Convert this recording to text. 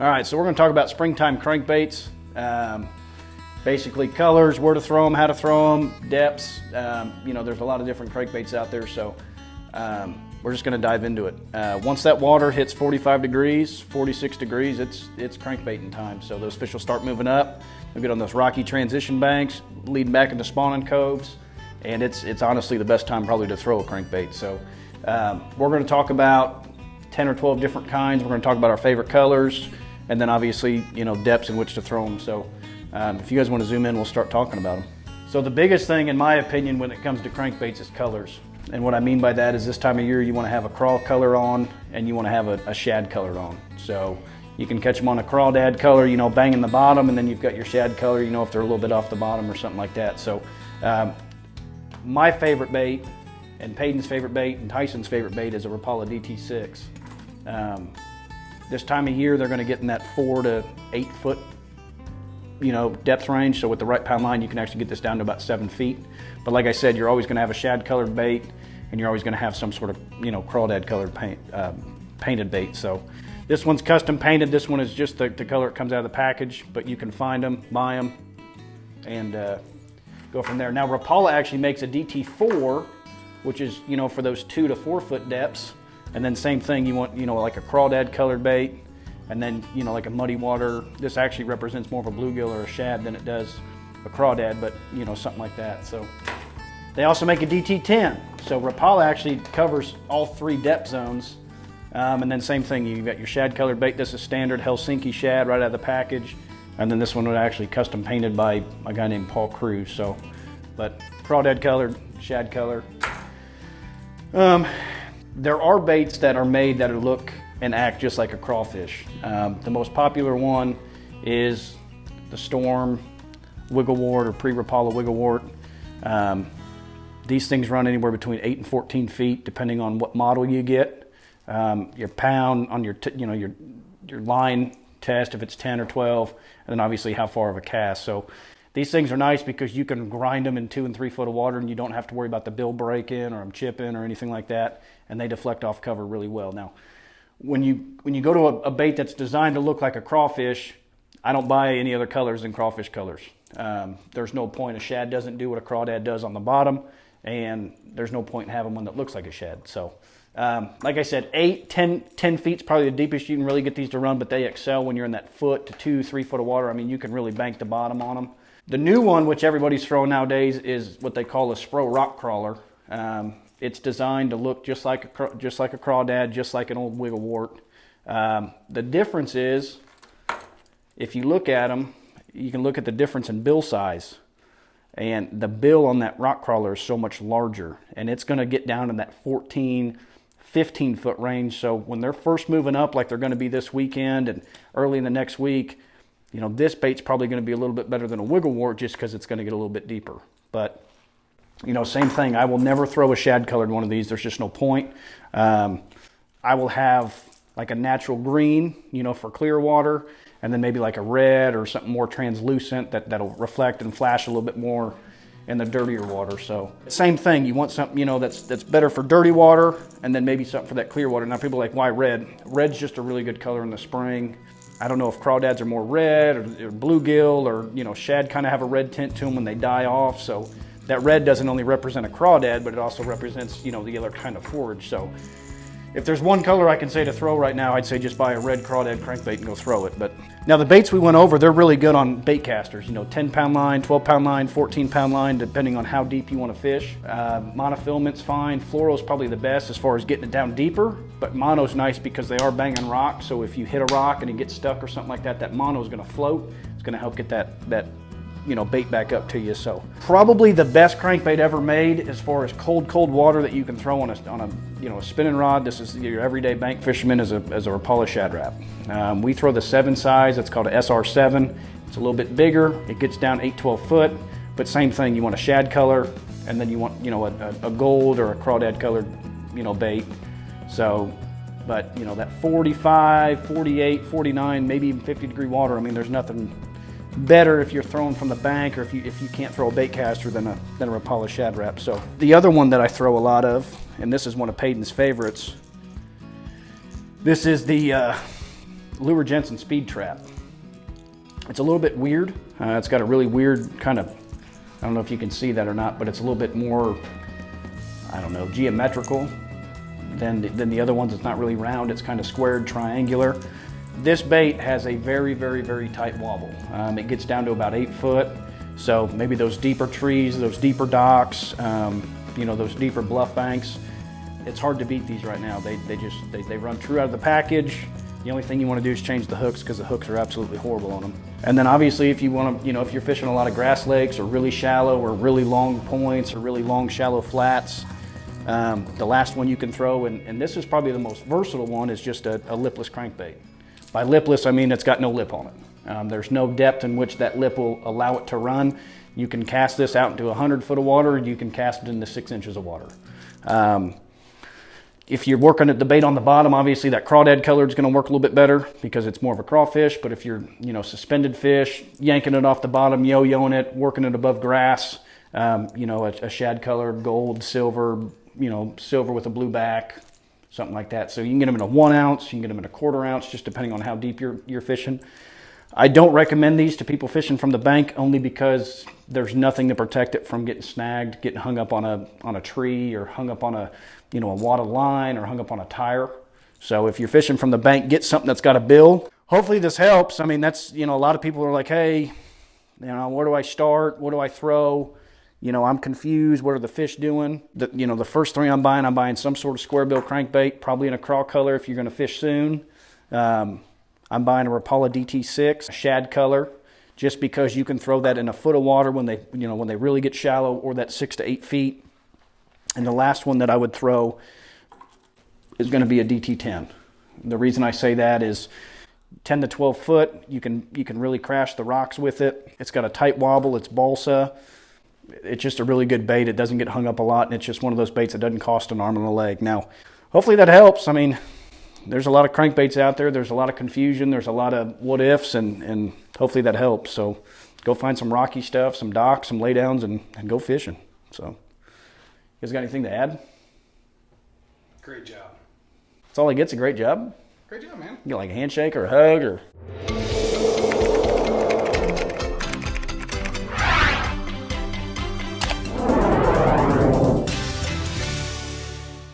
All right, so we're going to talk about springtime crankbaits. Basically colors, where to throw them, how to throw them, depths. You know, there's a lot of different crankbaits out there, so we're just going to dive into it. Once that water hits 45 degrees, 46 degrees, it's crankbaiting time. So those fish will start moving up. They'll get on those rocky transition banks, leading back into spawning coves, and it's honestly the best time probably to throw a crankbait. So we're going to talk about 10 or 12 different kinds. We're going to talk about our favorite colors, and then obviously, you know, depths in which to throw them. So if you guys want to zoom in, we'll start talking about them. So the biggest thing, in my opinion, when it comes to crankbaits is colors. And what I mean by that is this time of year, you want to have a crawl color on and you want to have a shad color on. So you can catch them on a crawdad color, you know, banging the bottom, and then you've got your shad color, you know, if they're a little bit off the bottom or something like that. So my favorite bait, and Peyton's favorite bait, and Tyson's favorite bait is a RAPALA DT6. This time of year, they're going to get in that 4 to 8 foot, you know, depth range. So with the right pound line, you can actually get this down to about 7 feet. But like I said, you're always going to have a shad colored bait, and you're always going to have some sort of, you know, crawdad colored painted bait. So this one's custom painted. This one is just the color it comes out of the package, but you can find them, buy them, and go from there. Now RAPALA actually makes a DT4, which is, you know, for those 2 to 4 foot depths. And then same thing, you want, you know, like a crawdad colored bait, and then, you know, like a muddy water. This actually represents more of a bluegill or a shad than it does a crawdad, but, you know, something like that. So they also make a DT10. So RAPALA actually covers all 3 depth zones. And then same thing, you've got your shad colored bait. This is standard Helsinki shad right out of the package. And then this one was actually custom painted by a guy named Paul Cruz. So, but crawdad colored, shad color. There are baits that are made that look and act just like a crawfish. The most popular one is the Storm Wigglewort or pre-RAPALA Wigglewort. These things run anywhere between 8 and 14 feet, depending on what model you get. Your pound on your, you know, your line test, if it's 10 or 12, and then obviously how far of a cast. So these things are nice because you can grind them in 2 and 3 foot of water, and you don't have to worry about the bill breaking or them chipping or anything like that, and they deflect off cover really well. Now, when you go to a bait that's designed to look like a crawfish, I don't buy any other colors than crawfish colors. There's no point. A shad doesn't do what a crawdad does on the bottom, and there's no point in having one that looks like a shad. So, like I said, 10 feet is probably the deepest you can really get these to run, but they excel when you're in that 1 to 2, 3 foot of water. I mean, you can really bank the bottom on them. The new one, which everybody's throwing nowadays, is what they call a SPRO rock crawler. It's designed to look just like a crawdad, just like an old Wigglewort. The difference is, if you look at them, you can look at the difference in bill size. And the bill on that rock crawler is so much larger, and it's going to get down in that 14, 15 foot range. So when they're first moving up, like they're going to be this weekend and early in the next week, you know, this bait's probably going to be a little bit better than a Wigglewort just because it's going to get a little bit deeper. But, you know, same thing. I will never throw a shad colored one of these. There's just no point. I will have like a natural green, you know, for clear water, and then maybe like a red or something more translucent that'll reflect and flash a little bit more in the dirtier water. So same thing, you want something, you know, that's better for dirty water, and then maybe something for that clear water. Now people are like, why red? Red's just a really good color in the spring. I don't know if crawdads are more red or bluegill, or, you know, shad kind of have a red tint to them when they die off. So that red doesn't only represent a crawdad, but it also represents, you know, the other kind of forage. So if there's one color I can say to throw right now, I'd say just buy a red crawdad crankbait and go throw it. But now the baits we went over, they're really good on bait casters. You know, 10-pound line, 12-pound line, 14-pound line, depending on how deep you want to fish. Monofilament's fine. Fluoro's probably the best as far as getting it down deeper, but mono's nice because they are banging rocks. So if you hit a rock and it gets stuck or something like that, that mono's going to float. It's going to help get that you know, bait back up to you. So probably the best crankbait ever made as far as cold water that you can throw on a you know, a spinning rod. This is your everyday bank fisherman as a RAPALA Shad Rap. We throw the 7 size. It's called a SR7. It's a little bit bigger. It gets down 8-12 foot, but same thing. You want a shad color, and then you want, you know, a gold or a crawdad colored, you know, bait. So, but you know, that 45, 48, 49, maybe even 50-degree water. I mean, there's nothing better if you're throwing from the bank, or if you can't throw a bait caster than a RAPALA Shad Rap. So the other one that I throw a lot of, and this is one of Peyton's favorites, this is the LUHR JENSEN speed trap. It's a little bit weird. It's got a really weird kind of, I don't know if you can see that or not, but it's a little bit more, I don't know, geometrical than the other ones. It's not really round, it's kind of squared, triangular. This bait has a very, very, very tight wobble. It gets down to about 8 foot. So maybe those deeper trees, those deeper docks, you know, those deeper bluff banks, it's hard to beat these right now. They run true out of the package. The only thing you want to do is change the hooks, because the hooks are absolutely horrible on them. And then obviously if you want to, you know, if you're fishing a lot of grass lakes or really shallow or really long points or really long shallow flats, the last one you can throw, and this is probably the most versatile one, is just a lipless crankbait. By lipless, I mean it's got no lip on it. There's no depth in which that lip will allow it to run. You can cast this out into 100 foot of water, you can cast it into 6 inches of water. If you're working at the bait on the bottom, obviously that crawdad color is going to work a little bit better because it's more of a crawfish. But if you're, you know, suspended fish, yanking it off the bottom, yo-yoing it, working it above grass, you know, a shad color, gold, silver, you know, silver with a blue back, something like that. So you can get them in a 1 ounce, you can get them in a 1/4 ounce, just depending on how deep you're fishing. I don't recommend these to people fishing from the bank, only because there's nothing to protect it from getting snagged, getting hung up on a tree, or hung up on a, you know, a wad of line, or hung up on a tire. So if you're fishing from the bank, get something that's got a bill. Hopefully this helps. I mean, that's, you know, a lot of people are like, hey, you know, where do I start? What do I throw? You know, I'm confused. What are the fish doing? You know, the first 3 I'm buying some sort of square bill crankbait, probably in a craw color if you're going to fish soon. I'm buying a RAPALA DT6, a shad color, just because you can throw that in a foot of water when they, you know, when they really get shallow, or that 6 to 8 feet. And the last one that I would throw is going to be a DT10. The reason I say that is 10 to 12 foot, you can really crash the rocks with it. It's got a tight wobble, it's balsa. It's just a really good bait. It doesn't get hung up a lot, and it's just one of those baits that doesn't cost an arm and a leg. Now, hopefully that helps. I mean, there's a lot of crankbaits out there. There's a lot of confusion. There's a lot of what ifs, and hopefully that helps. So go find some rocky stuff, some docks, some laydowns, and go fishing. So, you guys got anything to add? Great job. That's all he gets, a great job? Great job, man. You get like a handshake or a hug or...